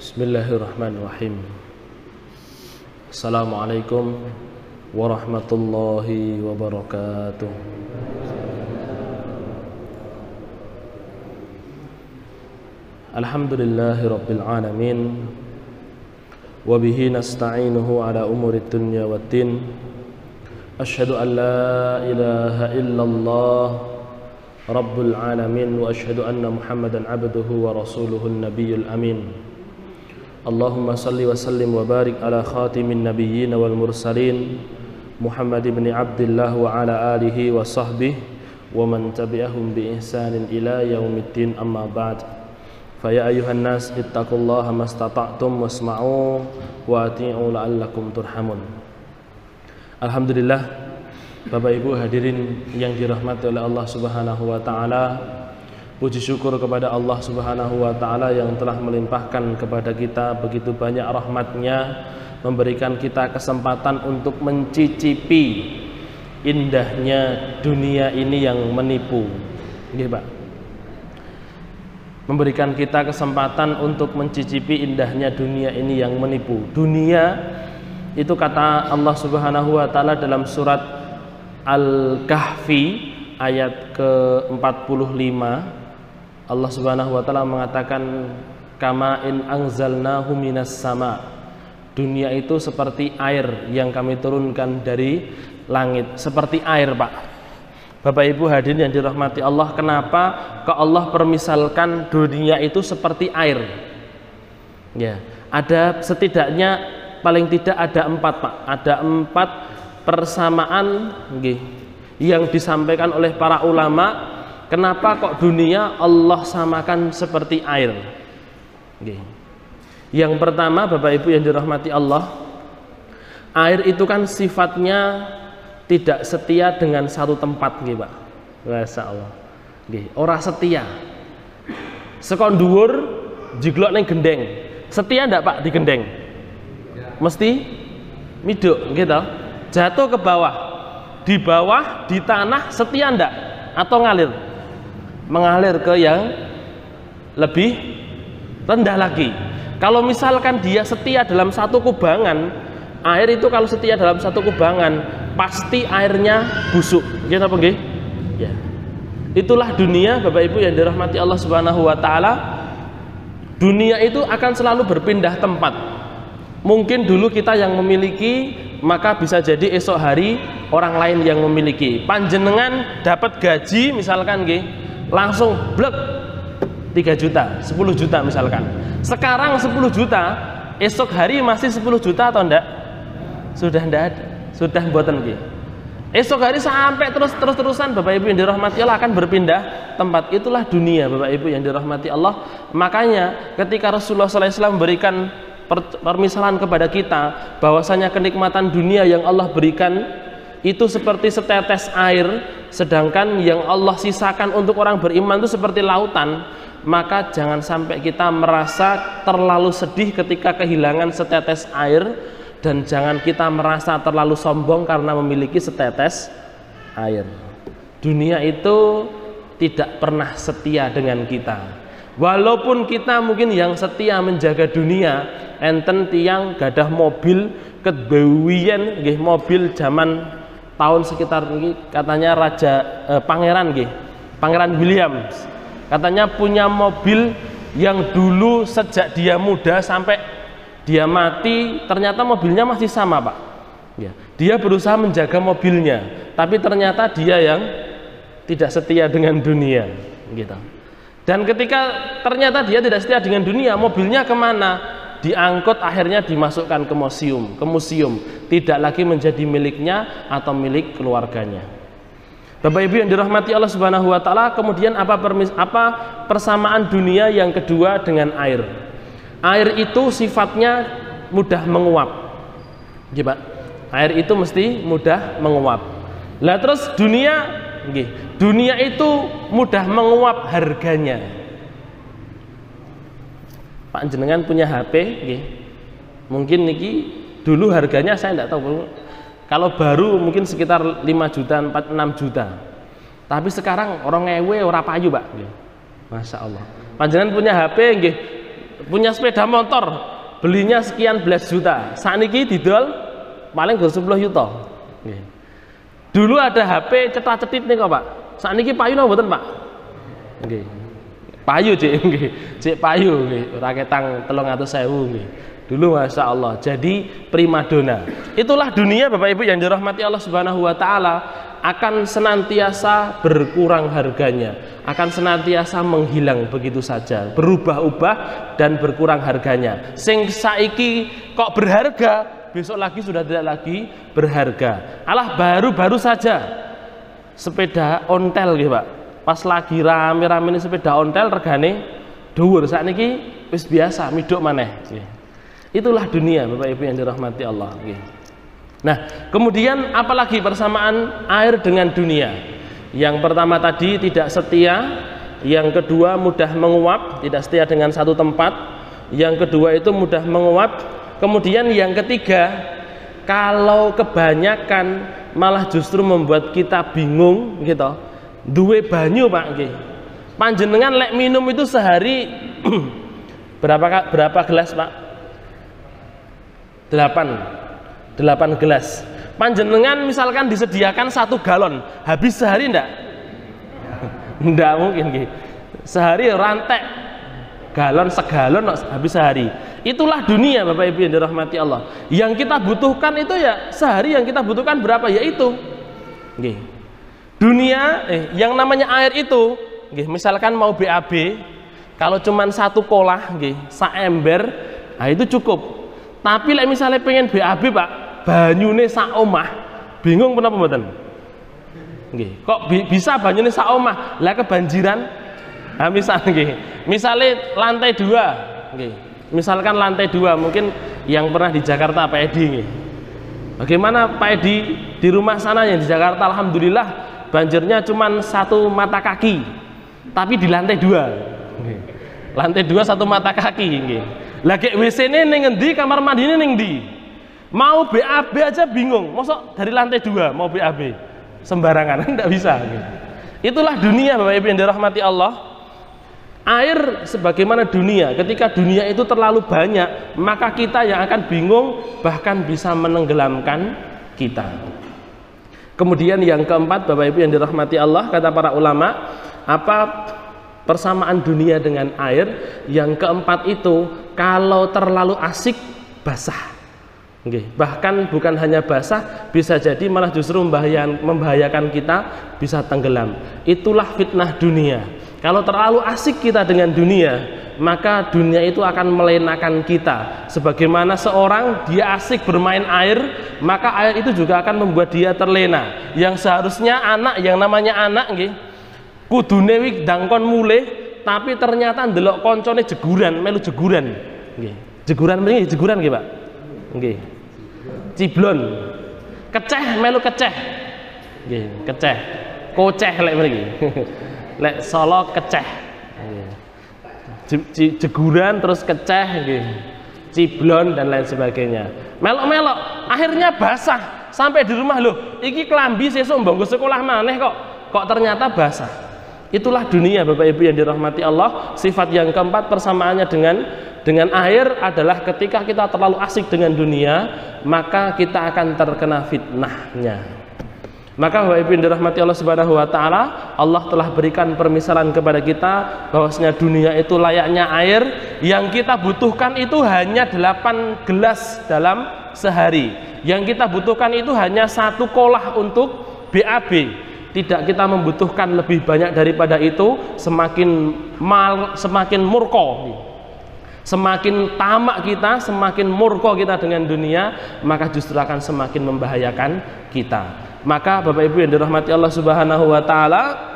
Bismillahirrahmanirrahim. Assalamualaikum warahmatullahi wabarakatuh. Alhamdulillahi rabbil alamin. Wa bihi nasta'inuhu ala umurid dunya waddin. Asyhadu an la ilaha illallah rabbul alamin wa asyhadu anna Muhammadan abduhu wa rasuluhun nabiyyul amin. Allahumma salli wa sallim wa barik ala khatimin nabiyyin wal mursalin Muhammad ibn Abdullah wa ala alihi wa sahbihi wa man tabi'ahum bi ihsanin ila yaumiddin, amma ba'd. Fa ya ayyuhan nas ittaqullaha mastata'tum wasma'u wa ati'u la'allakum turhamun. Alhamdulillah, Bapak Ibu hadirin yang dirahmati oleh Allah Subhanahu wa taala. Puji syukur kepada Allah Subhanahu wa ta'ala yang telah melimpahkan kepada kita begitu banyak rahmatnya, memberikan kita kesempatan untuk mencicipi indahnya dunia ini yang menipu. Nggih, Pak. Memberikan kita kesempatan untuk mencicipi indahnya dunia ini yang menipu. Dunia itu kata Allah Subhanahu wa ta'ala dalam surat Al-Kahfi ayat ke-45. Allah Subhanahu wa ta'ala mengatakan kama in anzalnahu minas sama. Dunia itu seperti air yang kami turunkan dari langit. Seperti air, Pak. Bapak Ibu hadirin yang dirahmati Allah, kenapa kok Allah permisalkan dunia itu seperti air? Ya, ada setidaknya paling tidak ada 4, Pak. Ada 4 persamaan yang disampaikan oleh para ulama. Kenapa kok dunia Allah samakan seperti air? Yang pertama, Bapak Ibu yang dirahmati Allah, air itu kan sifatnya tidak setia dengan satu tempat, Pak. Masya Allah. Ora setia. Sekon dhuwur jiglok ning gendeng. Setia ndak, Pak, di gendeng? Mesti miduk, gitu. Jatuh ke bawah. Di bawah, di tanah, setia ndak? Atau ngalir? Mengalir ke yang lebih rendah lagi. Kalau misalkan dia setia dalam satu kubangan, air itu kalau setia dalam satu kubangan pasti airnya busuk. Gitu apa nggih? Ya. Itulah dunia, Bapak Ibu yang dirahmati Allah Subhanahu wa taala. Dunia itu akan selalu berpindah tempat. Mungkin dulu kita yang memiliki, maka bisa jadi esok hari orang lain yang memiliki. Panjenengan dapat gaji misalkan nggih, langsung blek 3 juta, 10 juta misalkan. Sekarang 10 juta, esok hari masih 10 juta atau enggak? Sudah enggak ada, sudah mboten nggih. Esok hari sampai terus-terusan Bapak Ibu yang dirahmati Allah akan berpindah tempat. Itulah dunia, Bapak Ibu yang dirahmati Allah. Makanya ketika Rasulullah SAW memberikan permisalan kepada kita bahwasanya kenikmatan dunia yang Allah berikan itu seperti setetes air, sedangkan yang Allah sisakan untuk orang beriman itu seperti lautan. Maka jangan sampai kita merasa terlalu sedih ketika kehilangan setetes air, dan jangan kita merasa terlalu sombong karena memiliki setetes air. Dunia itu tidak pernah setia dengan kita. Walaupun kita mungkin yang setia menjaga dunia, enten tiang gadah mobil kebewian nggih, mobil zaman tahun sekitar ini katanya Pangeran Williams katanya punya mobil yang dulu sejak dia muda sampai dia mati ternyata mobilnya masih sama, Pak. Ya, dia berusaha menjaga mobilnya, tapi ternyata dia yang tidak setia dengan dunia, gitu. Dan ketika ternyata dia tidak setia dengan dunia, mobilnya kemana? Diangkut, akhirnya dimasukkan ke museum, tidak lagi menjadi miliknya atau milik keluarganya. Bapak Ibu yang dirahmati Allah Subhanahu wa taala, kemudian apa persamaan dunia yang kedua dengan air? Air itu sifatnya mudah menguap. Ya, Pak. Air itu mesti mudah menguap. Lah terus dunia itu mudah menguap harganya. Pak jenengan punya HP nggih. Mungkin niki dulu harganya saya tidak tahu. Kalau baru mungkin sekitar 5 juta, 4-6 juta. Tapi sekarang orang ngewe ora payu, Pak. Masya Allah. Panjenengan punya HP nggih punya sepeda motor, belinya sekian belas juta. Saniki didol paling gur 10 juta. Nggih. Dulu ada HP cetak-cetit nih kok, Pak. Saniki payu napa mboten, Pak? Nggih. Payu Cik, nggih. Cik payu nggih, ora ketang 300.000 nggih. Dulu Masya Allah, jadi primadona. Itulah dunia Bapak Ibu yang dirahmati Allah Subhanahu wa Ta'ala, akan senantiasa berkurang harganya, akan senantiasa menghilang begitu saja, berubah-ubah dan berkurang harganya. Sing saiki kok berharga, besok lagi sudah tidak lagi berharga. Alah baru-baru saja sepeda ontel gitu Pak, pas lagi rame-rame ini sepeda ontel regane dhuwur, sakniki wis biasa miduk maneh. Itulah dunia Bapak Ibu yang dirahmati Allah. Nah, kemudian apalagi persamaan air dengan dunia? Yang pertama tadi tidak setia, yang kedua mudah menguap, tidak setia dengan satu tempat, yang kedua itu mudah menguap, kemudian yang ketiga, kalau kebanyakan malah justru membuat kita bingung gitu. Duwe banyu Pak nggih. Panjenengan lek minum itu sehari berapa gelas Pak? 8 gelas. Panjenengan misalkan disediakan 1 galon, habis sehari enggak? Enggak mungkin nggih. Sehari rantek galon segalon habis sehari. Itulah dunia Bapak Ibu yang dirahmati Allah. Yang kita butuhkan itu ya sehari yang kita butuhkan berapa ya itu. Nggih. Dunia yang namanya air itu, nggih, misalkan mau BAB, kalau cuman 1 kolah nggih, saember, nah itu cukup. Tapi lek misalnya pengen BAB Pak, banyune sak omah, bingung kenapa mboten? Nggih, kok bisa banyune sak omah? Lah kebanjiran. Nah, misalnya lantai 2, nggih. Misalkan lantai 2, mungkin yang pernah di Jakarta Pak Edi nggih. Bagaimana Pak Edi di rumah sana yang di Jakarta, alhamdulillah banjirnya cuma 1 mata kaki. Tapi di lantai 2. Nggih. Lantai 2 1 mata kaki nggih. Lagi WC-ne ning ngendi, kamar mandine ning ndi? Mau BAB aja bingung. Mosok dari lantai 2 mau BAB sembarangan enggak bisa gitu. Itulah dunia Bapak Ibu yang dirahmati Allah. Air sebagaimana dunia, ketika dunia itu terlalu banyak, maka kita yang akan bingung, bahkan bisa menenggelamkan kita. Kemudian yang keempat Bapak Ibu yang dirahmati Allah, kata para ulama, apa persamaan dunia dengan air? Yang keempat itu, kalau terlalu asik basah. Bahkan bukan hanya basah, bisa jadi malah justru membahayakan kita, bisa tenggelam. Itulah fitnah dunia. Kalau terlalu asik kita dengan dunia, maka dunia itu akan melenakan kita. Sebagaimana seorang dia asik bermain air, maka air itu juga akan membuat dia terlena. Yang seharusnya anak, yang namanya anak kudune wik dangkon mulih, tapi ternyata ndelok koncone jeguran, melu jeguran. Jeguran mriki jeguran nggih, Pak? Nggih. Ciblon. Keceh melu keceh. Nggih, keceh. Koceh lek mriki. Lek Solo keceh. Jeguran terus keceh nggih. Ciblon dan lain sebagainya. Melok-melok, akhirnya basah. Sampai di rumah loh, iki klambi sesuk mbok sekolah maneh kok ternyata basah. Itulah dunia Bapak Ibu yang dirahmati Allah. Sifat yang keempat persamaannya dengan air adalah ketika kita terlalu asik dengan dunia, maka kita akan terkena fitnahnya. Maka Bapak Ibu yang dirahmati Allah Subhanahu wa Ta'ala, Allah telah berikan permisalan kepada kita bahwasanya dunia itu layaknya air, yang kita butuhkan itu hanya 8 gelas dalam sehari. Yang kita butuhkan itu hanya 1 kolah untuk BAB. Tidak kita membutuhkan lebih banyak daripada itu. Semakin murko, semakin tamak kita, semakin murko kita dengan dunia, maka justru akan semakin membahayakan kita. Maka Bapak Ibu yang dirahmati Allah Subhanahu wa Ta'ala,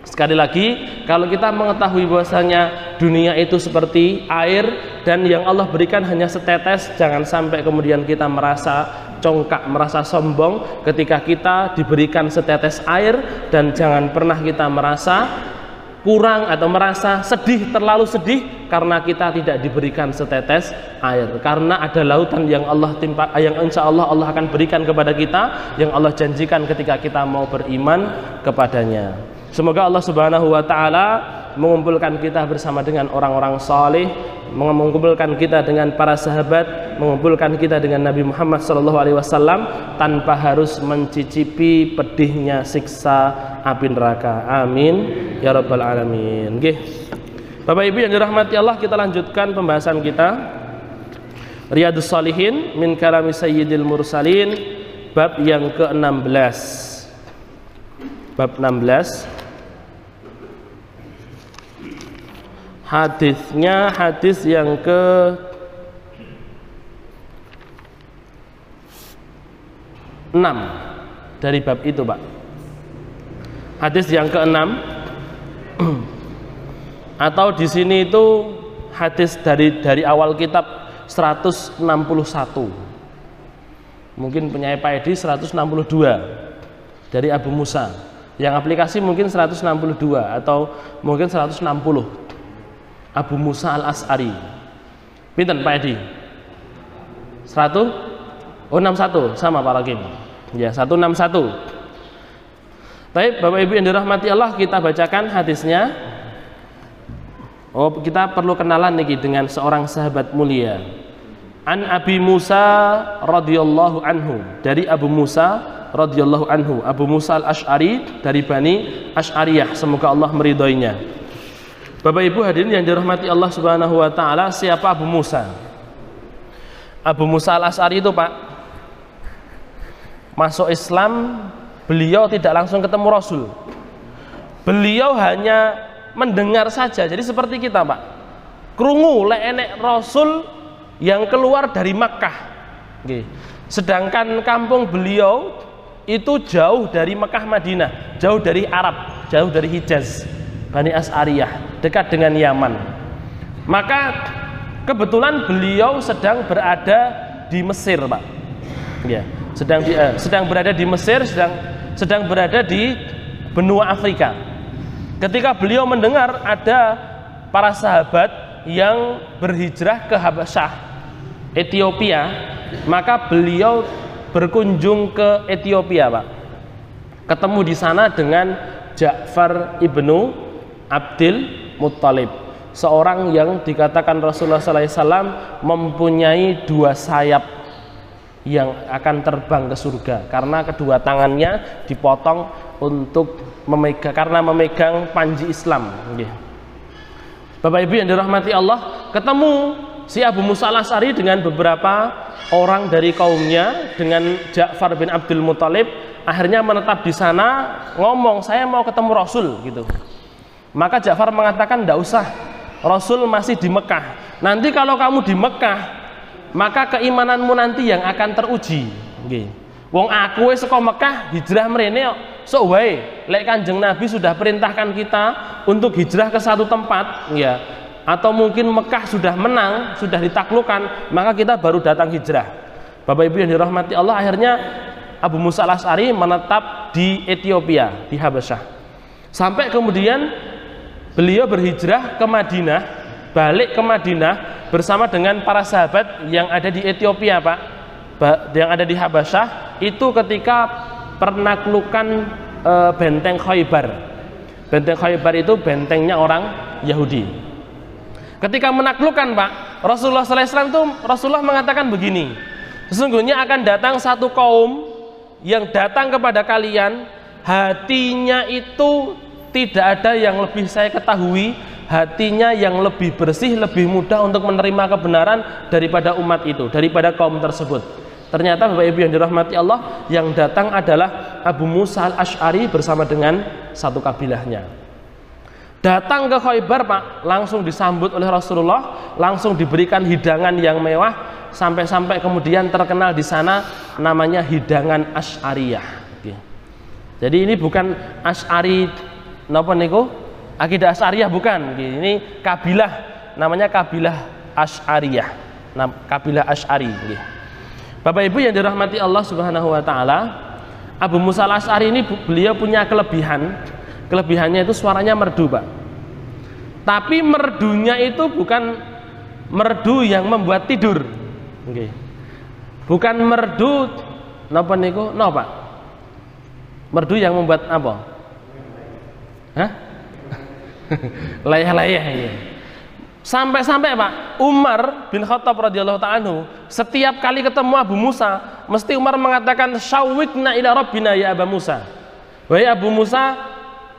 sekali lagi, kalau kita mengetahui bahwasanya dunia itu seperti air dan yang Allah berikan hanya setetes, jangan sampai kemudian kita merasa congkak, merasa sombong ketika kita diberikan setetes air, dan jangan pernah kita merasa kurang atau merasa sedih, terlalu sedih karena kita tidak diberikan setetes air. Karena ada lautan yang Allah yang insya Allah Allah akan berikan kepada kita, yang Allah janjikan ketika kita mau beriman kepadanya. Semoga Allah Subhanahu wa Ta'ala mengumpulkan kita bersama dengan orang-orang saleh, mengumpulkan kita dengan para sahabat, mengumpulkan kita dengan Nabi Muhammad SAW tanpa harus mencicipi pedihnya siksa api neraka. Amin ya rabbal alamin. Nggih. Bapak Ibu yang dirahmati Allah, kita lanjutkan pembahasan kita Riyadhus Shalihin min kalami Sayyidil Mursalin, bab yang ke-16. Bab 16. Hadisnya hadis yang ke-6 dari bab itu, Pak. Hadis yang ke-6 atau di sini itu hadis dari awal kitab 161. Mungkin penyai Pak Edi 162 dari Abu Musa. Yang aplikasi mungkin 162 atau mungkin 160. Abu Musa al-As'ari. Pinten Pak Edi? 100? Oh 61 sama Pak Rakim. Ya 161. Baik Bapak Ibu yang dirahmati Allah, kita bacakan hadisnya. Oh kita perlu kenalan nih dengan seorang sahabat mulia. An Abi Musa radhiyallahu anhu, dari Abu Musa radhiyallahu anhu, Abu Musa al-Ash'ari dari Bani Asy'ariyah, semoga Allah meridhoinya. Bapak Ibu hadirin yang dirahmati Allah Subhanahu wa taala, siapa Abu Musa? Abu Musa al-Ash'ari itu, Pak, masuk Islam, beliau tidak langsung ketemu Rasul. Beliau hanya mendengar saja. Jadi seperti kita, Pak. Krungu lek enek Rasul yang keluar dari Makkah. Nggih. Sedangkan kampung beliau itu jauh dari Makkah Madinah, jauh dari Arab, jauh dari Hijaz. Bani Asy'ariyah, dekat dengan Yaman. Maka kebetulan beliau sedang berada di Mesir, Pak. Ya, sedang berada di Mesir, sedang berada di benua Afrika. Ketika beliau mendengar ada para sahabat yang berhijrah ke Habasyah, Ethiopia, maka beliau berkunjung ke Ethiopia, Pak. Ketemu di sana dengan Ja'far ibnu Abdul Muttalib, seorang yang dikatakan Rasulullah SAW mempunyai dua sayap yang akan terbang ke surga karena kedua tangannya dipotong untuk memegang panji Islam. Bapak Ibu yang dirahmati Allah, ketemu si Abu Musa al-Ash'ari dengan beberapa orang dari kaumnya, dengan Ja'far bin Abdul Muttalib, akhirnya menetap di sana, ngomong saya mau ketemu Rasul gitu. Maka Ja'far mengatakan tidak usah, Rasul masih di Mekah. Nanti kalau kamu di Mekah, maka keimananmu nanti yang akan teruji. Nggih. Wong aku wis saka Mekah hijrah mrene kok. Sok wae, lek Kanjeng Nabi sudah perintahkan kita untuk hijrah ke satu tempat, ya. Atau mungkin Mekah sudah menang, sudah ditaklukkan, maka kita baru datang hijrah. Bapak Ibu yang dirahmati Allah, akhirnya Abu Musa al-Ash'ari menetap di Ethiopia, di Habasyah. Sampai kemudian beliau berhijrah ke Madinah, balik ke Madinah bersama dengan para sahabat yang ada di Ethiopia, Pak, yang ada di Habasyah. Itu ketika penaklukan benteng Khaybar. Benteng Khaybar itu bentengnya orang Yahudi. Ketika menaklukkan, Pak, Rasulullah SAW itu Rasulullah mengatakan begini, sesungguhnya akan datang satu kaum yang datang kepada kalian, hatinya itu tidak ada yang lebih saya ketahui, hatinya yang lebih bersih, lebih mudah untuk menerima kebenaran daripada umat itu, daripada kaum tersebut. Ternyata Bapak Ibu yang dirahmati Allah, yang datang adalah Abu Musa al-Ash'ari bersama dengan satu kabilahnya. Datang ke Khaybar, Pak, langsung disambut oleh Rasulullah, langsung diberikan hidangan yang mewah, sampai-sampai kemudian terkenal di sana namanya hidangan Asy'ariyah. Jadi ini bukan Asy'ari napa niku? Akidah Asy'ariyah bukan. Ini kabilah, namanya kabilah Asy'ariyah. Kabilah Asy'ari. Bapak Ibu yang dirahmati Allah Subhanahu wa taala, Abu Musa al-Ash'ari ini beliau punya kelebihan. Kelebihannya itu suaranya merdu, Pak. Tapi merdunya itu bukan merdu yang membuat tidur. Bukan merdu napa niku? Napa? Merdu yang membuat apa? Hah? Layah-layah ini. Sampai-sampai Pak Umar bin Khattab radhiyallahu ta'ala anhu setiap kali ketemu Abu Musa mesti Umar mengatakan syawwikna ila rabbina ya Abu Musa. Wahai Abu Musa,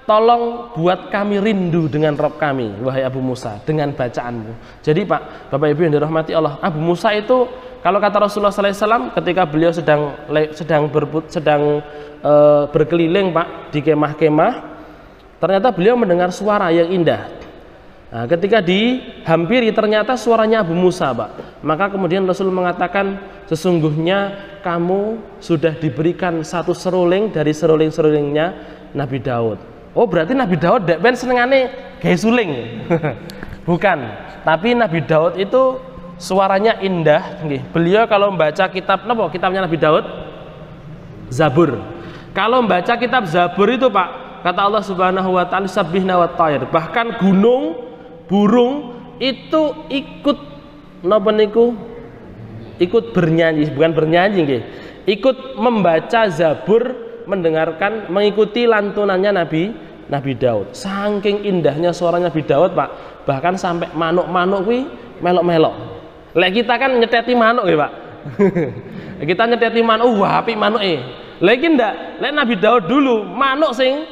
tolong buat kami rindu dengan Rabb kami, wahai Abu Musa, dengan bacaanmu. Jadi Pak, Bapak Ibu yang dirahmati Allah, Abu Musa itu kalau kata Rasulullah SAW ketika beliau sedang berkeliling Pak di kemah-kemah, ternyata beliau mendengar suara yang indah. Nah, ketika dihampiri ternyata suaranya Abu Musa Pak. Maka kemudian Rasul mengatakan sesungguhnya kamu sudah diberikan satu seruling dari seruling-serulingnya Nabi Daud. Oh berarti Nabi Daud dek ben senengane gawe suling. Bukan, tapi Nabi Daud itu suaranya indah. Beliau kalau membaca kitab napa kitabnya Nabi Daud? Zabur. Kalau membaca kitab Zabur itu Pak, kata Allah Subhanahu wa taala sabbihna wat thair. Bahkan gunung, burung itu ikut napa niku? Ikut bernyanyi, bukan bernyanyi nggih. Ikut membaca Zabur, mendengarkan, mengikuti lantunannya Nabi Daud. Saking indahnya suaranya Nabi Daud Pak, bahkan sampai manuk-manuk kuwi melok-melok. Lek kita kan nyeteti manuk ya Pak. Kita nyeteti manuk, wah apik manuke. Lek iki ndak, lek Nabi Daud dulu manuk sing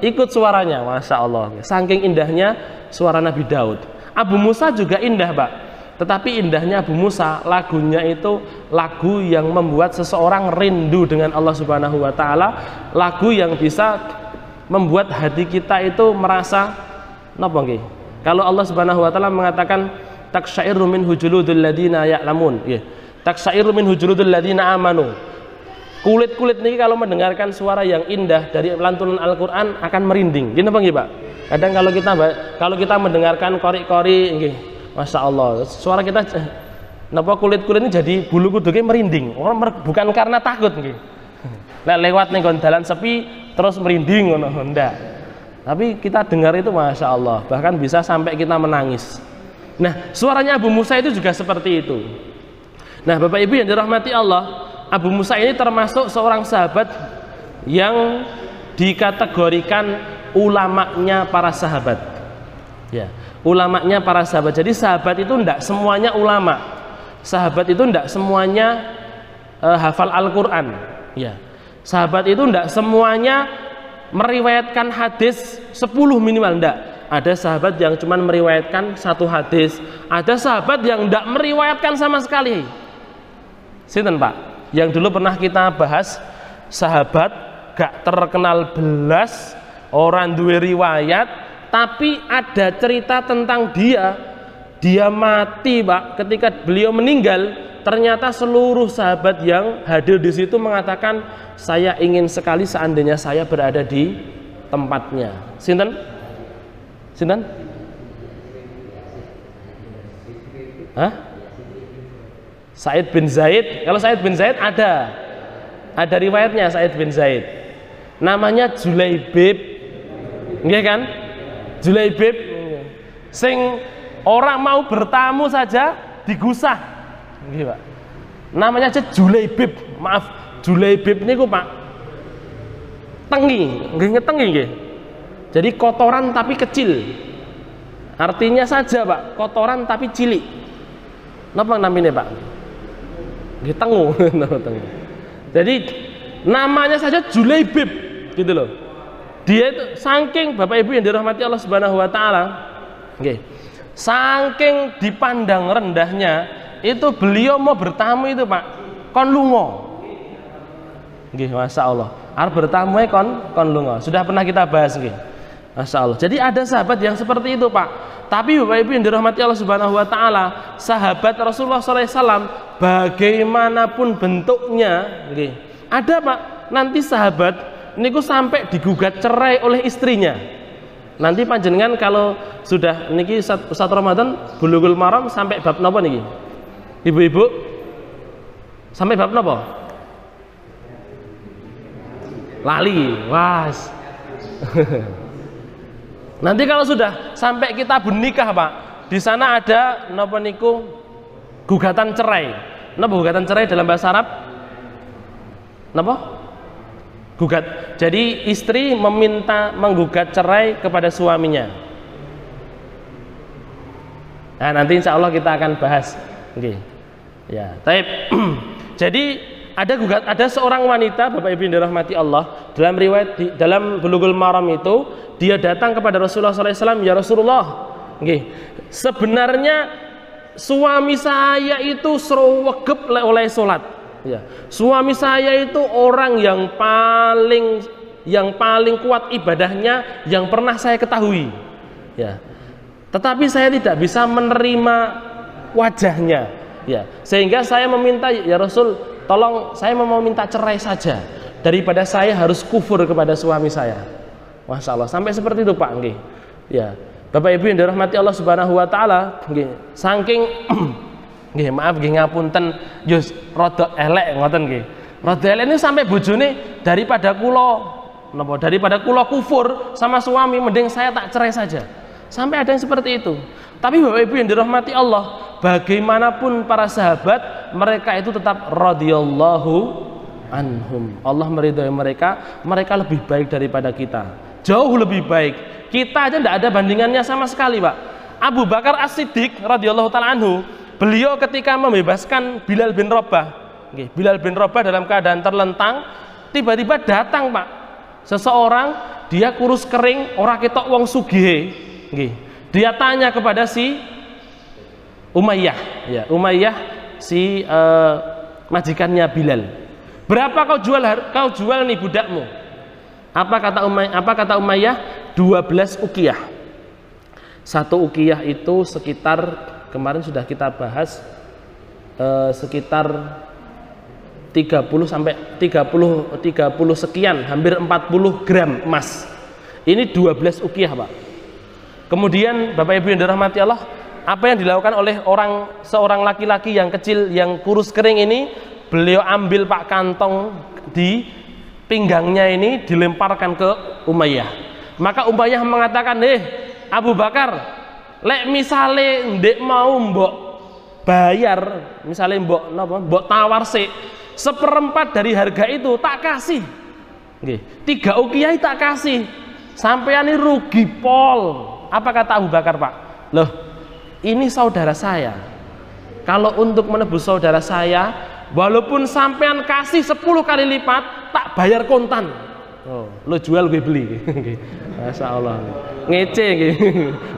ikut suaranya, Masya Allah. Saking indahnya suara Nabi Daud. Abu Musa juga indah Pak. Tetapi indahnya Abu Musa, lagunya itu lagu yang membuat seseorang rindu dengan Allah Subhanahu wa taala, lagu yang bisa membuat hati kita itu merasa napa nggih? Kalau Allah Subhanahu wa taala mengatakan taksya'iru minhu juludul ladina ya'lamun, nggih. Taksya'iru minhu juludul ladina amanu. Kulit-kulit ini kalau mendengarkan suara yang indah dari lantunan Al-Qur'an akan merinding. Gini apa nggih, Pak? Kadang kalau kita mendengarkan qori-qori nggih, Masya Allah, suara kita napa kulit-kulit ini jadi bulu kuduknya merinding. Orang bukan karena takut nggih. Lewat ning dalan sepi terus merinding ngono ndak. Tapi kita dengar itu Masya Allah, bahkan bisa sampai kita menangis. Nah, suaranya Abu Musa itu juga seperti itu. Nah, Bapak Ibu yang dirahmati Allah, Abu Musa ini termasuk seorang sahabat yang dikategorikan ulamanya para sahabat. Ya, ulamanya para sahabat. Jadi sahabat itu tidak semuanya ulama. Sahabat itu tidak semuanya hafal Al-Quran. Ya, sahabat itu tidak semuanya meriwayatkan hadis 10 minimal, tidak. Ada sahabat yang cuma meriwayatkan 1 hadis. Ada sahabat yang tidak meriwayatkan sama sekali. Sinten Pak? Yang dulu pernah kita bahas, sahabat gak terkenal belas, orang duwe riwayat, tapi ada cerita tentang dia mati Pak. Ketika beliau meninggal, ternyata seluruh sahabat yang hadir di situ mengatakan, saya ingin sekali seandainya saya berada di tempatnya. Sinten? Sinten? Hah? Said bin Zaid. Kalau Said bin Zaid ada riwayatnya. Said bin Zaid namanya Julaibib, nggih kan? Julaibib sing orang mau bertamu saja digusah, nggih Pak. Namanya aja Julaibib. Maaf, Julaibib niku Pak tengi, nggih ngetengi nggih. Jadi kotoran tapi kecil. Artinya saja Pak, kotoran tapi cilik. Napa namanya Pak? Nggih tengu. Jadi namanya saja Julaibib gitu loh. Dia itu saking Bapak Ibu yang dirahmati Allah Subhanahu wa taala, nggih. Saking dipandang rendahnya, itu beliau mau bertamu itu Pak, kon lunga. Nggih, Masya Allah. Arep bertamu kon lunga. Sudah pernah kita bahas nggih. Masya Allah. Jadi ada sahabat yang seperti itu Pak. Tapi Bapak Ibu yang dirahmati Allah Subhanahu wa taala, sahabat Rasulullah SAW bagaimanapun bentuknya, nggih. Ada Pak, nanti sahabat niku sampai digugat cerai oleh istrinya. Nanti panjenengan kalau sudah niki Ustaz Ramadan Bulughul Maram sampai bab napa niki? Ibu-ibu sampai bab napa? Lali, was. Nanti kalau sudah sampai kita bernikah Pak, di sana ada napa niku gugatan cerai. Napa gugatan cerai dalam bahasa Arab? Napa? gugat. Jadi istri meminta menggugat cerai kepada suaminya. Nah, nanti insya Allah kita akan bahas. Oke. Ya, taib. Jadi ada seorang wanita, Bapak Ibu yang dirahmati Allah, dalam riwayat dalam Bulughul Maram itu dia datang kepada Rasulullah SAW, ya Rasulullah, sebenarnya suami saya itu srowegep oleh sholat. Ya. Suami saya itu orang yang paling kuat ibadahnya yang pernah saya ketahui. Ya. Tetapi saya tidak bisa menerima wajahnya. Ya. Sehingga saya meminta, ya Rasul, tolong saya mau minta cerai saja daripada saya harus kufur kepada suami saya. Masya Allah, sampai seperti itu Pak. Ya. Bapak Ibu yang dirahmati Allah Subhanahu Wa Taala, saking maaf ngapunten, yus rada elek ngoten nggih. Rada elek ini sampai bojone daripada kula kufur sama suami, mending saya tak cerai saja. Sampai ada yang seperti itu. Tapi Bapak Ibu yang dirahmati Allah, bagaimanapun para sahabat, mereka itu tetap radhiyallahu anhum. Allah meridhai mereka, mereka lebih baik daripada kita. Jauh lebih baik. Kita aja tidak ada bandingannya sama sekali, Pak. Abu Bakar As-Siddiq radhiyallahu taala anhu, beliau ketika membebaskan Bilal bin Rabah, Bilal bin Rabah dalam keadaan terlentang, tiba-tiba datang Pak seseorang, dia kurus kering, ora ketok wong sugih. Dia tanya kepada si Umayyah, ya Umayyah si majikannya Bilal, berapa kau jual nih budakmu? Apa kata Umayyah? 12 ukiyah. Satu ukiyah itu sekitar, kemarin sudah kita bahas, sekitar 30 sekian, hampir 40 gram emas. Ini 12 ukiyah Pak. Kemudian Bapak Ibu yang dirahmati Allah, apa yang dilakukan oleh seorang laki-laki yang kecil yang kurus kering ini? Beliau ambil Pak kantong di pinggangnya ini, dilemparkan ke Umayyah. Maka Umayyah mengatakan, Abu Bakar, lek misale ndek mau mbok bayar, misale mbok tawar sik seperempat dari harga itu, tak kasih. 3 ukiyah tak kasih. Sampean ini rugi pol. Apa kata Abu Bakar, Pak? Loh, ini saudara saya. Kalau untuk menebus saudara saya, walaupun sampean kasih 10 kali lipat, tak bayar kontan. Oh, lo jual gue beli. Masya Allah. Ngece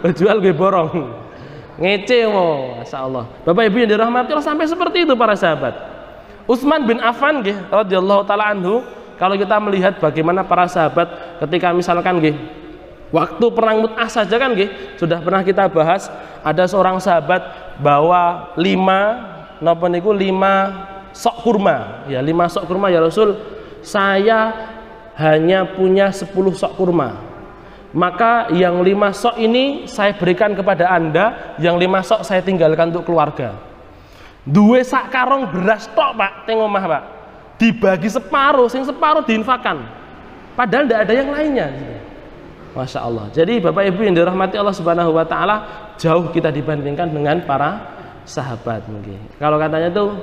lo jual gue borong. Ngece mo, Masya Allah. Bapak Ibu yang dirahmati Allah, sampai seperti itu para sahabat. Utsman bin Affan radhiyallahu taala anhu, kalau kita melihat bagaimana para sahabat ketika misalkan waktu perang Mu'tah saja kan sudah pernah kita bahas, ada seorang sahabat bawa 5 sok kurma. Ya, 5 sok kurma, ya Rasul, saya hanya punya 10 sok kurma. Maka yang 5 sok ini saya berikan kepada Anda, yang 5 sok saya tinggalkan untuk keluarga. 2 sak karung beras tok Pak, teng omah Pak. Dibagi separuh, sing separuh diinfakkan. Padahal tidak ada yang lainnya. Masya Allah. Jadi Bapak Ibu yang dirahmati Allah Subhanahu Wa Taala, jauh kita dibandingkan dengan para sahabat. Kalau katanya tuh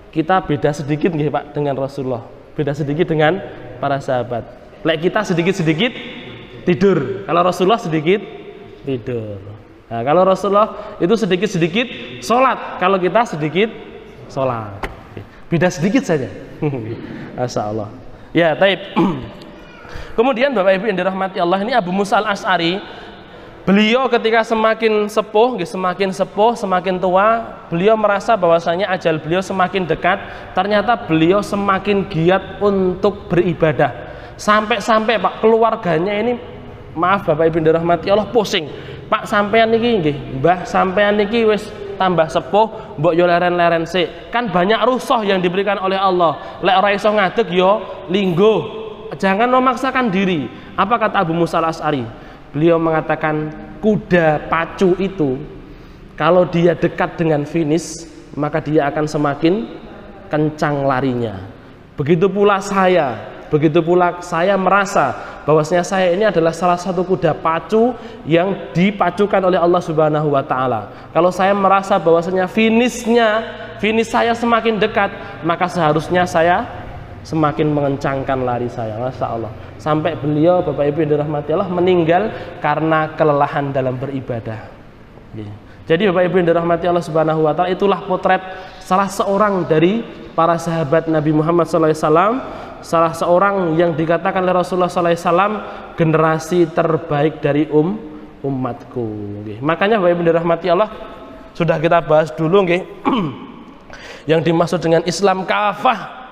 kita beda sedikit Pak dengan Rasulullah, beda sedikit dengan para sahabat. Lek kita sedikit-sedikit tidur, kalau Rasulullah sedikit tidur. Nah, kalau Rasulullah itu sedikit-sedikit sholat, kalau kita sedikit sholat. Beda sedikit saja. Masya Allah. Ya, taib. Kemudian Bapak Ibu yang dirahmati Allah, ini Abu Musa Al-Asy'ari, beliau ketika semakin sepuh, semakin tua, beliau merasa bahwasanya ajal beliau semakin dekat. Ternyata beliau semakin giat untuk beribadah. Sampai-sampai Pak, keluarganya ini, maaf Bapak Ibu yang dirahmati Allah, pusing. Pak, sampean niki Mbah sampean niki wis tambah sepuh, mbok yo leren-leren sik. Kan banyak rusuh yang diberikan oleh Allah. Lek ora iso ngadeg yo linggo. Jangan memaksakan diri. Apa kata Abu Musa Al-Asy'ari? Beliau mengatakan, kuda pacu itu kalau dia dekat dengan finish, maka dia akan semakin kencang larinya. Begitu pula saya merasa bahwasanya saya ini adalah salah satu kuda pacu yang dipacukan oleh Allah Subhanahu Wa Taala. Kalau saya merasa bahwasanya finish saya semakin dekat, maka seharusnya saya semakin mengencangkan lari saya, Masya Allah. Sampai beliau, Bapak Ibu yang dirahmati Allah, meninggal karena kelelahan dalam beribadah. Jadi Bapak Ibu yang dirahmati Allah Subhanahu wa Ta'ala, itulah potret salah seorang dari para sahabat Nabi Muhammad SAW, salah seorang yang dikatakan oleh Rasulullah SAW generasi terbaik dari umatku. Makanya Bapak Ibu yang dirahmati Allah, sudah kita bahas dulu yang dimaksud dengan Islam kafah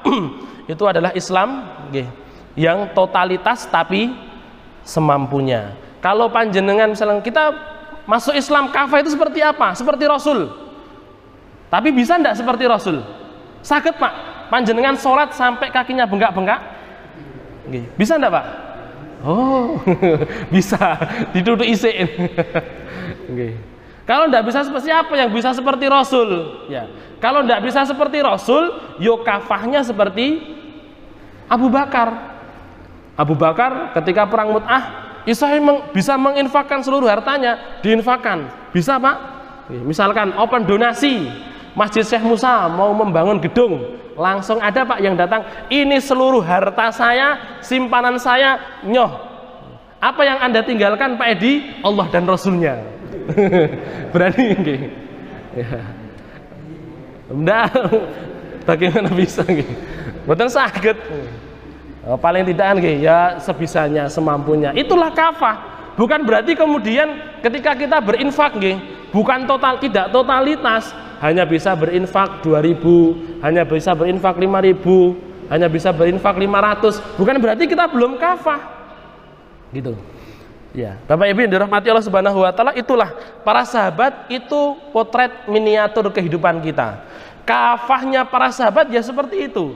itu adalah Islam yang totalitas tapi semampunya. Kalau panjenengan misalnya kita masuk Islam kafah itu seperti apa? Seperti Rasul. Tapi bisa enggak seperti Rasul? Sakit Pak, panjenengan sholat sampai kakinya bengkak-bengkak? Bisa enggak Pak? Oh, bisa, duduk isiin. Kalau enggak bisa seperti apa yang bisa seperti Rasul? Ya. Kalau enggak bisa seperti Rasul, yo kafahnya seperti Abu Bakar. Abu Bakar ketika perang Mut'ah bisa menginfakkan seluruh hartanya, diinfakkan. Bisa Pak? Misalkan open donasi, Masjid Syekh Musa mau membangun gedung, langsung ada Pak yang datang, ini seluruh harta saya, simpanan saya, nyoh. Apa yang Anda tinggalkan Pak Edi? Allah dan Rasulnya. Berani nggih? Ya. Enggak. Bagaimana bisa nggih? Mboten saged. Paling tidak kan ya sebisanya, semampunya. Itulah kafah. Bukan berarti kemudian ketika kita berinfak bukan tidak totalitas, hanya bisa berinfak 2.000, hanya bisa berinfak 5.000, hanya bisa berinfak 500. Bukan berarti kita belum kafah. Gitu. Ya, Bapak Ibu yang dirahmati Allah Subhanahu wa Ta'ala, itulah para sahabat, itu potret miniatur kehidupan kita. Kafahnya para sahabat ya seperti itu,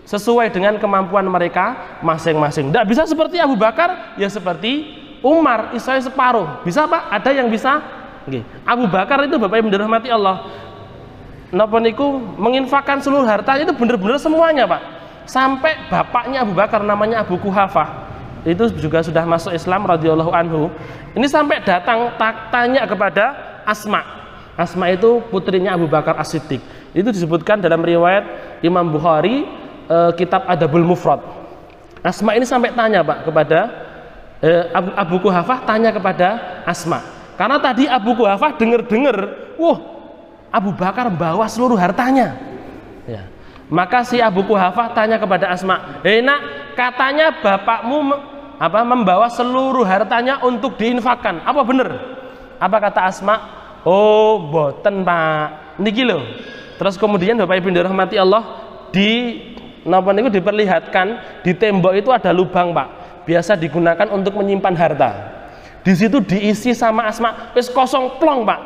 sesuai dengan kemampuan mereka masing-masing. Tidak bisa seperti Abu Bakar, ya seperti Umar, istilahnya separuh. Bisa Pak? Ada yang bisa? Abu Bakar itu Bapak Ibu dirahmati Allah, napa niku menginfakkan seluruh hartanya, itu benar-benar semuanya Pak. Sampai bapaknya Abu Bakar namanya Abu Kuhafah, itu juga sudah masuk Islam radhiyallahu anhu. Ini sampai datang tanya kepada Asma. Asma itu putrinya Abu Bakar As-Siddiq. Itu disebutkan dalam riwayat Imam Bukhari, kitab Adabul Mufrad. Asma ini sampai tanya Pak kepada Abu Kuhafah, tanya kepada Asma. Karena tadi Abu Kuhafah dengar-dengar, wah Abu Bakar bawa seluruh hartanya. Ya. Maka si Abu Kuhafah tanya kepada Asma, nak, katanya bapakmu membawa seluruh hartanya untuk diinfakkan. Apa benar? Apa kata Asma? Oh, boten Pak. Niki loh. Terus kemudian Bapak Ibu dirahmati Allah, diperlihatkan di tembok itu ada lubang Pak, biasa digunakan untuk menyimpan harta. Di situ diisi sama Asma, wis kosong plong Pak,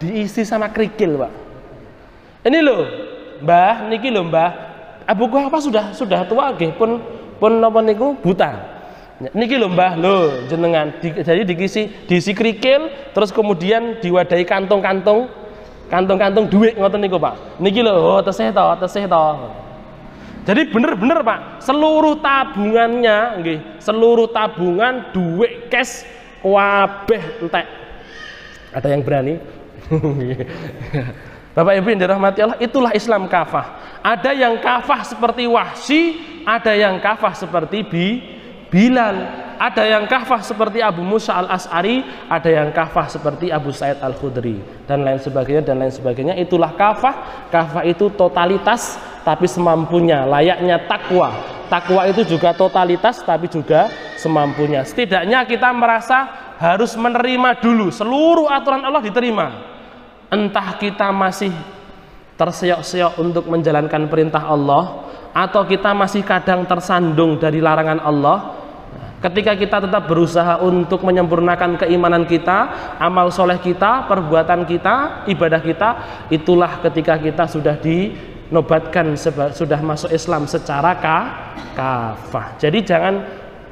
diisi sama kerikil Pak. Ini loh Mbah, niki loh Mbah, Abu Kuhafah sudah tua pun napa niku buta. Niki loh Mbah, loh jenengan jadi diisi kerikil, terus kemudian diwadahi kantong-kantong duit ngoten niku Pak. Niki loh, tesih to. Jadi bener-bener Pak, seluruh tabungannya seluruh tabungan duit cash kabeh entek. Ada yang berani? Bapak Ibu yang dirahmati Allah, itulah Islam kafah. Ada yang kafah seperti Wahsy, ada yang kafah seperti Bilal, ada yang kafah seperti Abu Musa al-As'ari, ada yang kafah seperti Abu Sa'id al-Khudri, dan lain sebagainya. Itulah kafah. Kafah itu totalitas tapi semampunya, layaknya takwa. Takwa itu juga totalitas tapi juga semampunya. Setidaknya kita merasa harus menerima dulu, seluruh aturan Allah diterima. Entah kita masih terseok-seok untuk menjalankan perintah Allah, atau kita masih kadang tersandung dari larangan Allah. Ketika kita tetap berusaha untuk menyempurnakan keimanan kita, amal soleh kita, perbuatan kita, ibadah kita, itulah ketika kita sudah dinobatkan sudah masuk Islam secara kafah. Jadi jangan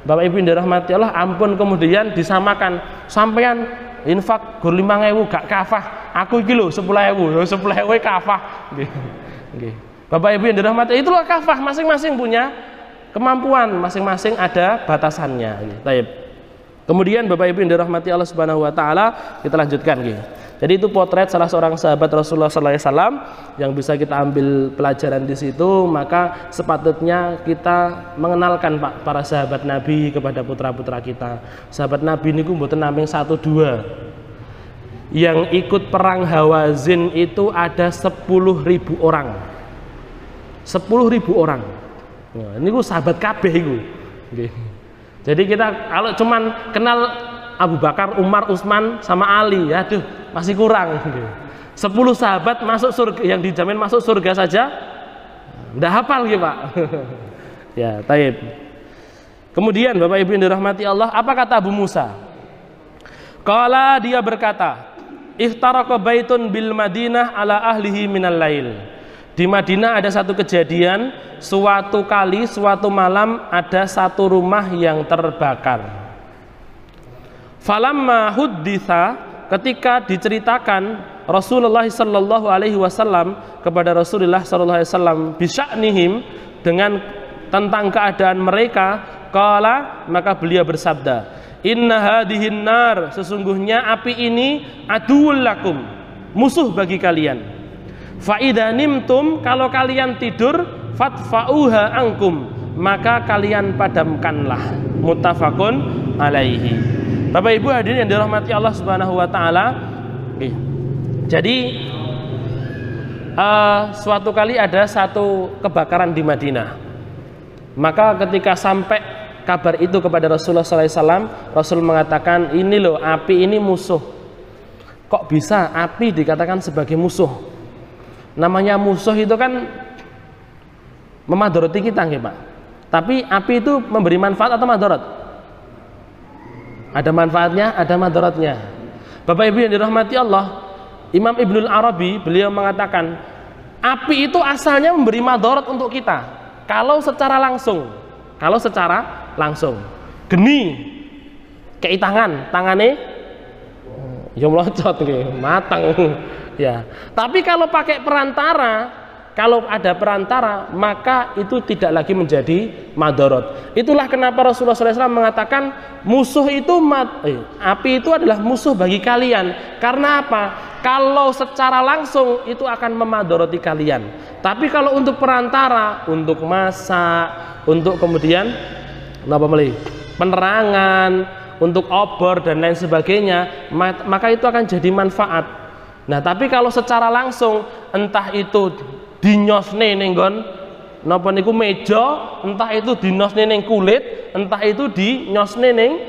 Bapak Ibu yang dirahmati Allah, ampun kemudian disamakan, sampean infak gur 5.000 gak kafah, aku iki lho 10.000 kafah. Nggih. Bapak Ibu yang dirahmati, itulah kafah, masing-masing punya kemampuan, masing-masing ada batasannya. Baik. Kemudian Bapak Ibu yang dirahmati Allah Subhanahu wa Ta'ala, kita lanjutkan. Jadi itu potret salah seorang sahabat Rasulullah SAW yang bisa kita ambil pelajaran di situ. Maka sepatutnya kita mengenalkan Pak para sahabat Nabi kepada putra-putra kita. Sahabat Nabi ini mboten namung 1-2. Yang ikut perang Hawazin itu ada 10.000 orang. 10.000 orang. Nah, ini sahabat kabeh itu. Jadi kita kalau cuman kenal Abu Bakar, Umar, Utsman sama Ali, ya aduh masih kurang. 10 sahabat masuk surga, yang dijamin masuk surga saja udah hafal gitu Pak. Ya, taib. Kemudian Bapak Ibu yang dirahmati Allah, apa kata Abu Musa? Qala, dia berkata, ihtaraqa baitun bil Madinah ala ahlihi minal lail. Di Madinah ada satu kejadian, suatu kali, suatu malam ada satu rumah yang terbakar. Falamma hudditha, ketika diceritakan Rasulullah sallallahu alaihi wasallam kepada Rasulullah sallallahu alaihi wasallam bisya'nihim, dengan tentang keadaan mereka, qala, maka beliau bersabda, inna hadhihin nar, sesungguhnya api ini aduwwul lakum, musuh bagi kalian. Fa idza nimtum, kalau kalian tidur, fatfa'uha ankum, maka kalian padamkanlah. Muttafaqun alaihi. Bapak Ibu hadirin yang dirahmati Allah Subhanahu wa taala. Jadi suatu kali ada satu kebakaran di Madinah. Maka ketika sampai kabar itu kepada Rasulullah SAW, Rasul mengatakan, ini loh api ini musuh. Kok bisa api dikatakan sebagai musuh? Namanya musuh itu kan memadoroti kita, nggih Pak. Tapi api itu memberi manfaat atau madarat? Ada manfaatnya, ada madaratnya. Bapak Ibu yang dirahmati Allah, Imam Ibnul Arabi beliau mengatakan, api itu asalnya memberi madarat untuk kita kalau secara langsung. Kalau secara langsung. Geni kei tangannya ya melocot nggih, matang. Ya. Tapi kalau pakai perantara, kalau ada perantara, maka itu tidak lagi menjadi madarat. Itulah kenapa Rasulullah SAW mengatakan musuh itu api itu adalah musuh bagi kalian. Karena apa? Kalau secara langsung itu akan memadarati kalian. Tapi kalau untuk perantara, untuk masak, untuk kemudian penerangan, untuk obor dan lain sebagainya, maka itu akan jadi manfaat. Nah, tapi kalau secara langsung, entah itu dinyosne ning nggon napa niku meja, entah itu dinyosne ning kulit, entah itu dinyosne ning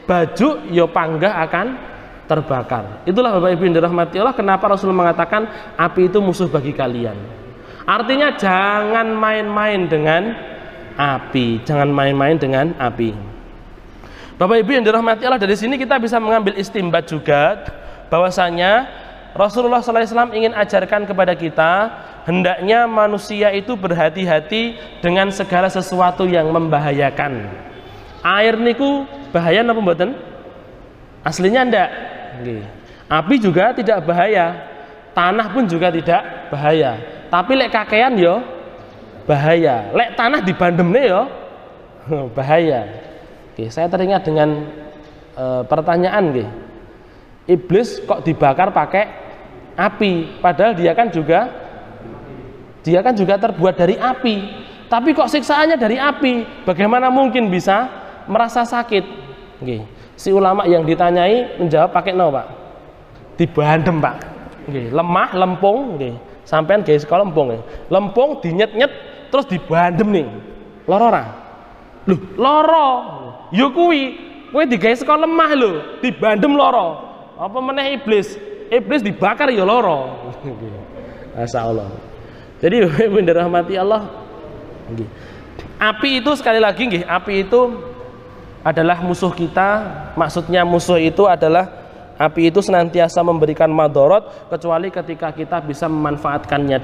baju, ya panggah akan terbakar. Itulah Bapak Ibu yang dirahmati Allah, kenapa Rasul mengatakan api itu musuh bagi kalian. Artinya jangan main-main dengan api, jangan main-main dengan api. Bapak Ibu yang dirahmati Allah, dari sini kita bisa mengambil istimbat juga bahwasanya Rasulullah SAW ingin ajarkan kepada kita, hendaknya manusia itu berhati-hati dengan segala sesuatu yang membahayakan. Air niku bahaya napa mboten? Aslinya ndak. Api juga tidak bahaya, tanah pun juga tidak bahaya. Tapi lek kakean yo bahaya, lek tanah dibandemne yo bahaya. Saya teringat dengan pertanyaan iblis kok dibakar pakai api, padahal dia kan juga terbuat dari api, tapi kok siksaannya dari api, bagaimana mungkin bisa merasa sakit? Si ulama yang ditanyai menjawab pakai no Pak, dibandem Pak, lemah lempung, sampean sekolah lempung, lempung dinyet-nyet terus dibandem nih, loro ora? Loh, loro, yo kuwi digawe sekolah lemah lho, dibandem loro, apa meneh iblis dibakar ya loro. Masyaallah. Jadi Ibu dirahmati Allah, api itu sekali lagi api itu adalah musuh kita. Maksudnya musuh itu adalah api itu senantiasa memberikan madarat, kecuali ketika kita bisa memanfaatkannya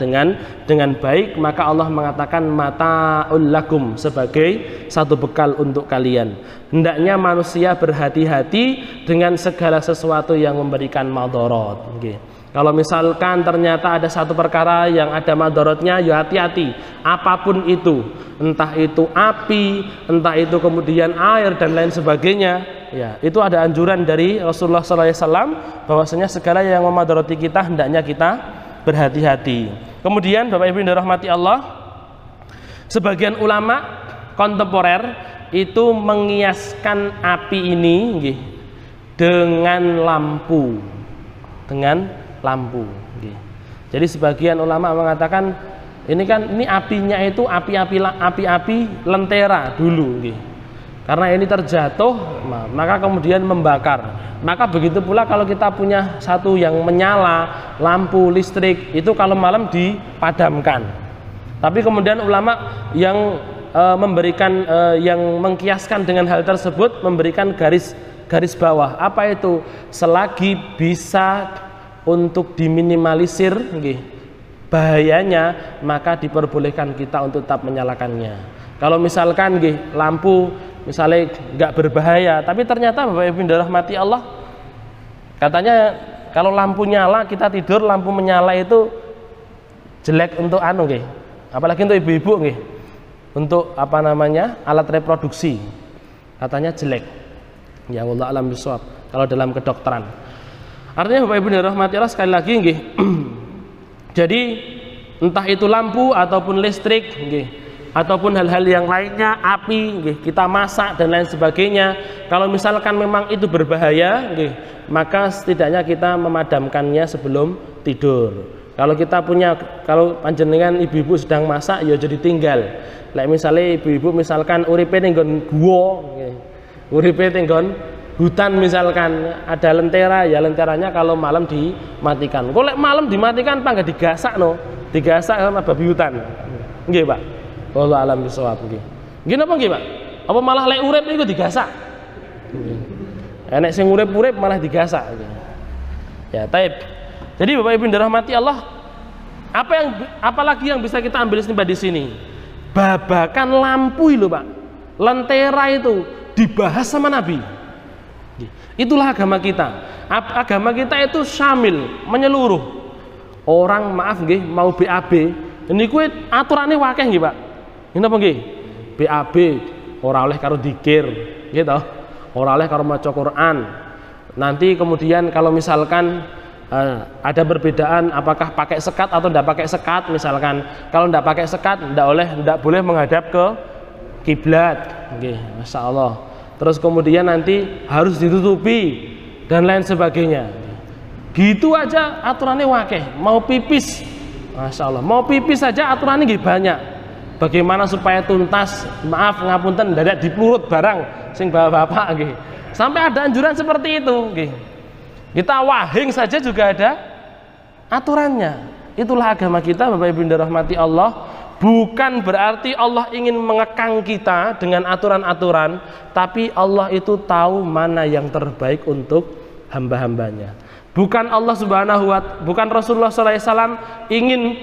dengan baik, maka Allah mengatakan mata'ul lakum, sebagai satu bekal untuk kalian. Hendaknya manusia berhati-hati dengan segala sesuatu yang memberikan madarat. Kalau misalkan ternyata ada satu perkara yang ada madaratnya, ya hati-hati. Apapun itu, entah itu api, entah itu kemudian air dan lain sebagainya, Ya, itu ada anjuran dari Rasulullah SAW bahwasanya segala yang memadarati kita hendaknya kita berhati-hati. Kemudian Bapak Ibu yang dirahmati Allah, sebagian ulama kontemporer itu mengiaskan api ini dengan lampu. Jadi sebagian ulama mengatakan ini apinya itu api-api lentera dulu. Karena ini terjatuh, maka kemudian membakar. Maka begitu pula kalau kita punya satu yang menyala, lampu listrik, itu kalau malam dipadamkan. Tapi kemudian ulama yang yang mengkiaskan dengan hal tersebut memberikan garis bawah. Apa itu? Selagi bisa untuk diminimalisir bahayanya, maka diperbolehkan kita untuk tetap menyalakannya. Kalau misalkan lampu misalnya nggak berbahaya, tapi ternyata Bapak Ibu dirahmati Allah, katanya kalau lampu nyala kita tidur, lampu menyala itu jelek untuk apalagi untuk ibu-ibu untuk alat reproduksi, katanya jelek. Ya Allah alam bisawab kalau dalam kedokteran. Artinya Bapak Ibu dirahmati Allah, sekali lagi jadi entah itu lampu ataupun listrik ataupun hal-hal yang lainnya, api, kita masak dan lain sebagainya, kalau misalkan memang itu berbahaya, maka setidaknya kita memadamkannya sebelum tidur. Kalau panjenengan ibu-ibu sedang masak, ya jadi tinggal. Misalnya ibu-ibu misalkan uripe ning nggon guwa, uripe ning nggon hutan misalkan, ada lentera, ya lenteranya kalau malam dimatikan. Kok malam dimatikan apa enggak digasak digasak sama babi hutan. Nggih, Pak. Allah alam bisawab nggih. Nggih napa nggih, Pak? Apa malah lek urip niku digasak? Enek sing urip-urip malah digasak. Ya, taib. Jadi Bapak Ibu dirahmati Allah, apalagi yang bisa kita ambil di sini? Babakan lampu itu, Pak. Lentera itu dibahas sama Nabi. Itulah agama kita. Agama kita itu syamil, menyeluruh. Orang mau BAB, niku aturane wakeh nggih, Pak. Ini apa nggih? BAB ora oleh karo dzikir, gitu. Ora oleh karo maca Quran. Nanti kemudian kalau misalkan ada perbedaan apakah pakai sekat atau tidak pakai sekat misalkan. Kalau tidak pakai sekat tidak boleh menghadap ke kiblat. Nggih, masyaallah. Terus kemudian nanti harus ditutupi dan lain sebagainya. Gitu aja aturannya wakeh. Mau pipis, masya Allah, mau pipis saja aturannya banyak. Bagaimana supaya tuntas, maaf ngapunten, dadak dipelurut barang sing bapak-bapak nggih. Sampai ada anjuran seperti itu nggih. Kita wahing saja juga ada aturannya. Itulah agama kita, Bapak Ibu dirahmati Allah. Bukan berarti Allah ingin mengekang kita dengan aturan-aturan, tapi Allah itu tahu mana yang terbaik untuk hamba-hambanya. Bukan bukan Rasulullah SAW ingin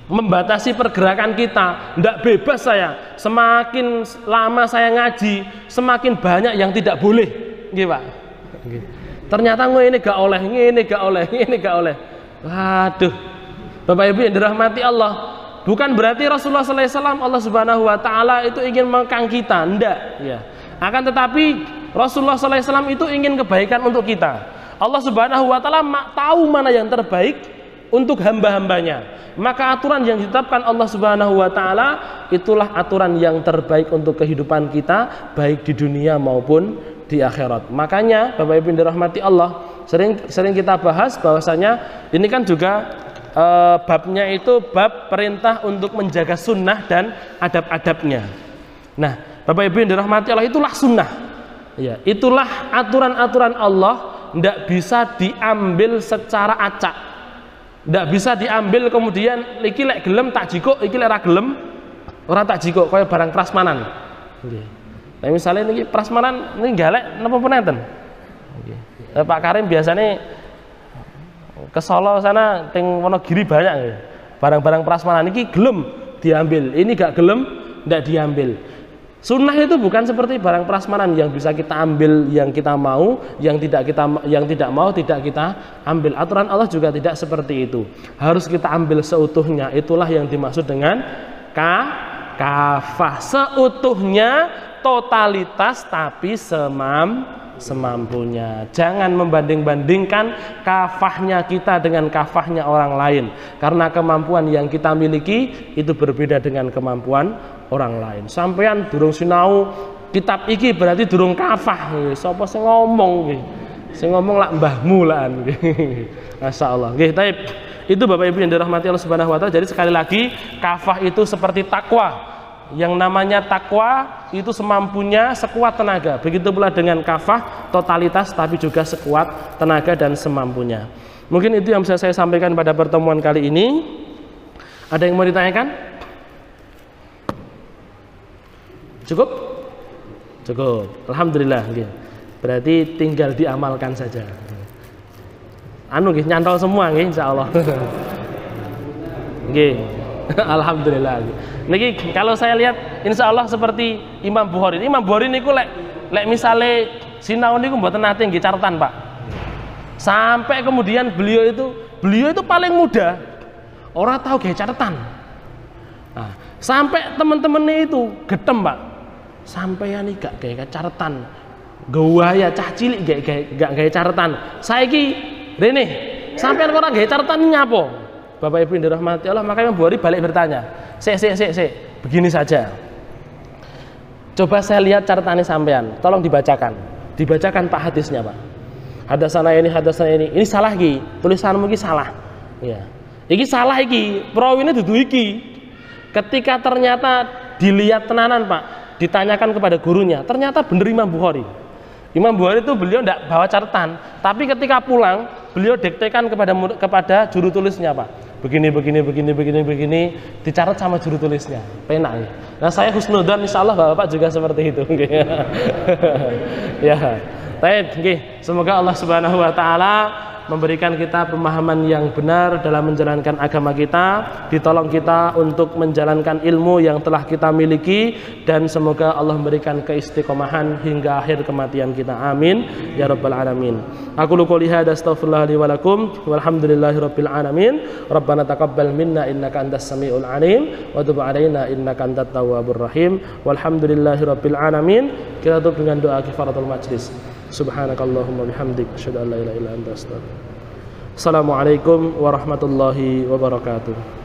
membatasi pergerakan kita. Tidak bebas saya. Semakin lama saya ngaji, semakin banyak yang tidak boleh. Gitu, Pak. Ternyata ini gak oleh, ini gak oleh. Waduh. Bapak Ibu yang dirahmati Allah, bukan berarti Rasulullah SAW, Allah Subhanahu Wa Taala itu ingin mengekang kita, enggak. Ya. Akan tetapi Rasulullah SAW itu ingin kebaikan untuk kita. Allah Subhanahu Wa Taala tahu mana yang terbaik untuk hamba-hambanya. Maka aturan yang ditetapkan Allah Subhanahu Wa Taala itulah aturan yang terbaik untuk kehidupan kita, baik di dunia maupun di akhirat. Makanya Bapak Ibu dirahmati Allah, sering kita bahas bahwasanya ini kan juga babnya itu bab perintah untuk menjaga sunnah dan adab-adabnya. Nah, Bapak Ibu yang dirahmati Allah, itulah sunnah. Ya, itulah aturan-aturan Allah, tidak bisa diambil secara acak. Tidak bisa diambil kemudian iki lek gelem tak jikok, iki lek ra gelem ora tak jikok, kaya barang prasmanan. Nggih. Nah, misalnya niki prasmanan ini galek napa punten? Nggih. Pak Karim biasanya ke Solo sana teng Wonogiri banyak ya. Barang-barang prasmanan ini gelem diambil, ini gak gelem tidak diambil. Sunnah itu bukan seperti barang prasmanan yang bisa kita ambil yang kita mau, yang tidak mau tidak kita ambil. Aturan Allah juga tidak seperti itu. Harus kita ambil seutuhnya. Itulah yang dimaksud dengan kafah. Seutuhnya, totalitas, tapi semampunya. Jangan membanding-bandingkan kafahnya kita dengan kafahnya orang lain, karena kemampuan yang kita miliki itu berbeda dengan kemampuan orang lain. Sampean durung sinau kitab iki berarti durung kafah. Sapa sing ngomong nggih? Sing ngomong lak mbahmu lah nggih. Masyaallah. Nggih, taib. Itu Bapak Ibu yang dirahmati Allah Subhanahu wa taala. Jadi sekali lagi, kafah itu seperti takwa. Yang namanya takwa itu semampunya, sekuat tenaga. Begitu pula dengan kafah, totalitas tapi juga sekuat tenaga dan semampunya. Mungkin itu yang bisa saya sampaikan pada pertemuan kali ini. Ada yang mau ditanyakan? Cukup? Cukup. Alhamdulillah. Berarti tinggal diamalkan saja. Nyantol semua nggih insyaallah. Nggih. Alhamdulillah. Niki kalau saya lihat insyaallah seperti Imam Bukhari. Imam Bukhari niku lek misale sinau niku mboten nate nggih catatan, Pak. Sampai kemudian beliau itu paling muda. Ora tahu nggih catatan. Nah, sampai teman-temannya itu gedem, Pak. Sampeyan iki gak gawe catatan. Gawaya cah cilik gak gawe catatan. Saiki rene sampeyan ora gawe catatan nyapo? Bapak Ibu yang dirahmati Allah, maka Imam Bukhari balik bertanya, Sik, begini saja. Coba saya lihat catatannya sampean, tolong dibacakan. Dibacakan Pak hadisnya, Pak. Hadasana ini. Ini salah iki, tulisanmu iki salah. Ya. Iki salah iki, prawine dudu iki. Ketika ternyata dilihat tenanan, Pak, ditanyakan kepada gurunya, ternyata bener Imam Bukhari. Imam Bukhari itu beliau tidak bawa catatan, tapi ketika pulang beliau diktekan kepada juru tulisnya, Pak. Begini, dicatat sama juru tulisnya. Penak. Nah, saya husnudzon insyaallah Bapak juga seperti itu. Ya. Baik, semoga Allah Subhanahu wa taala memberikan kita pemahaman yang benar dalam menjalankan agama kita, ditolong kita untuk menjalankan ilmu yang telah kita miliki, dan semoga Allah memberikan keistiqomahan hingga akhir kematian kita. Amin ya rabbal alamin. Aku qouli hadza astaghfirullah li wa lakum walhamdulillahirabbil alamin. Rabbana taqabbal minna innaka antas samiul alim wa tub alaina innaka antat tawwabur rahim. Walhamdulillahirabbil alamin. Kita tutup dengan doa kifaratul majlis. Subhanakallahumma bihamdik asyhadu an la ilaha illa anta astaghfiruka. Assalamualaikum warahmatullahi wabarakatuh.